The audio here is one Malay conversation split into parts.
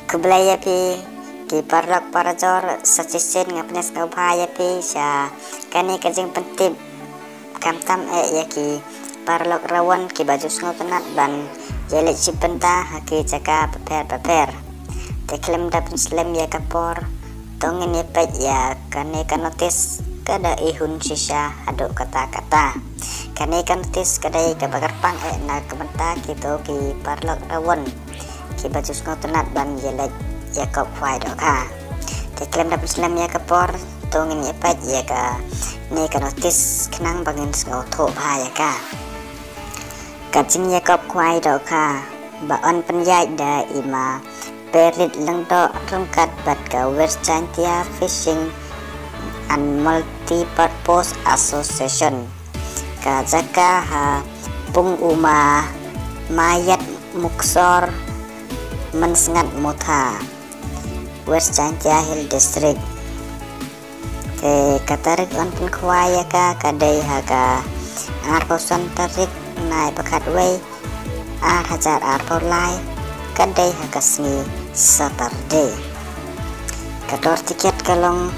Kublaya pi ki parlok parajor suggestion ngapnes ngupaya pi sya kani kajing pentip kamtam ya ki parlok rawan ki baju ngotenat ban jelik cipenta haki caka paper teklem dapin slem ya kapor tongin ya pet ya kani kanotis kada ihun sisa aduk kata-kata kani kanotis kadai kabakar pang na kementa gitu ki parlok rawan ki baju ngotenat ban jelik Jakob White ka teklem dapin slem ya kapor tongin ya pet ya ka ni kanotis kenang bangin ngoto pa ya ka Kajing Jakob White ka baon penyai da ima perit lengdo rungkat bat ka West Chantia Fishing and Multi-Purpose Association ka jaka ha pung uma mayat muksor mensengat mutha West Chantia Hill District ke katarik on pun kwaya ka kadai ha ka arposan tarik nai bakat way hajar arpo lai kadai ha kasni Saturday kador tiket kalong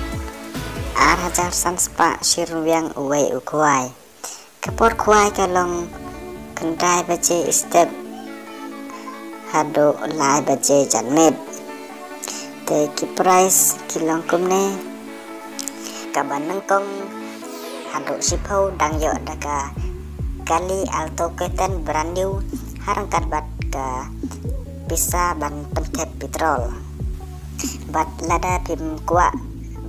hajar sanspa shirwiang uway ukwai kapor kwai kalong kendai baje step hado lai baje janmet te ki price kilong kumne kabanang kong hado sipau dang yo daga kali alto keten brand new harangkat bat ka bisa ban pentep petrol bat lada pim kuak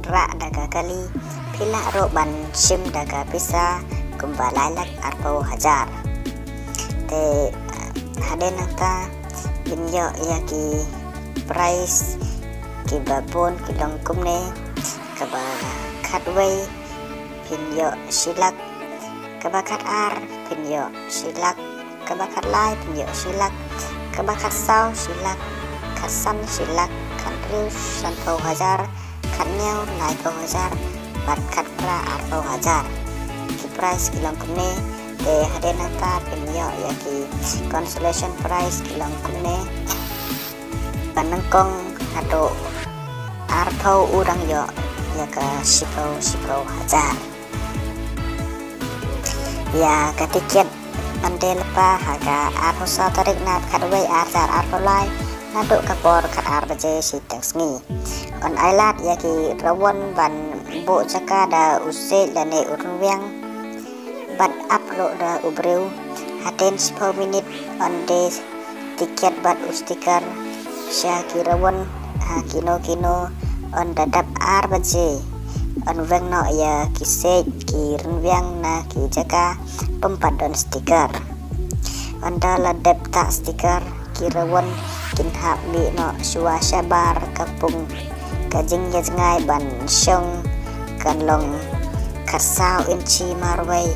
rak daga kali pila ro ban sim daga bisa kumbalai lak arpo hajar te hade nata binyo ya ki price ki babon kilong kumne kaba katway pinyo silak kabakat ar pinyo silak kabakat lai pinyo silak kabakat saw silak kasan silak kanril sanpo hajar kannyau lai po hajar bat kat pra arpo hajar ki price kilong kumne te hadenata pinyo yaki consolation price kilong kumne panengkong hado arpo urang yo ka sipau hajar ya katiket ande lepa haga arpo sa tarik na kadway hajar arpo lai naduk kapor kat ar baje siteng sngi on ailat ya ki rawan ban bo jaka da usel dane urwiang bat upload da ubreu haten 10 minit ande tiket bat ustikar sya ki rawan kino on dadap ar baje on weng no ya kisek ki renwiang na ki jaka pempat don stiker on dala dep tak stiker ki rawon kin hap mi no suwa sabar kapung kajing ya jengai ban syong kan long kasau inci marway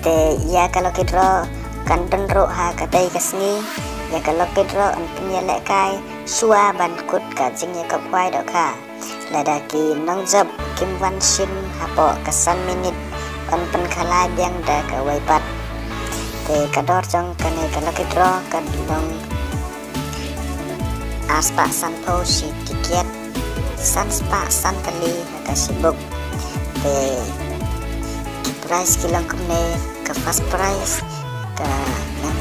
te ya kalau kidro kan denro ha katai kasni ya kalau kidro on penyelek kai suwa ban kut kajing ya kapwai do ka ladaki nong job kim wan shin hapo kesan minit on pen khala biang da ka waipat te kador jong kane kalau kidro kan long aspa sanpo si tiket sanspa santali ka sibuk te ki price kilong kumne ka fast price ka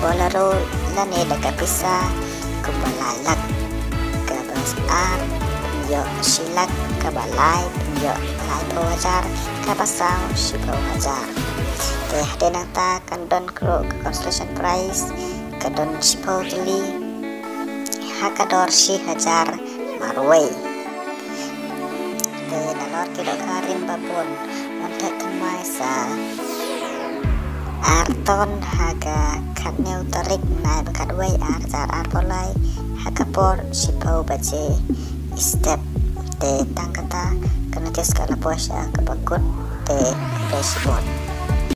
bolaro lane da ka pisa kumbalalak ka bas ar yo silak kabalai yo lai po hajar kapasang sipo hajar te denata kandon kro construction price kadon sipo tuli hakador si hajar marway te dalor kilo karim babon montek kemai sa arton haga katneu tarik nai bakadway hajar arpolai hakapor sipo baje step te tangkata kena tes kala posya kebakut te dashboard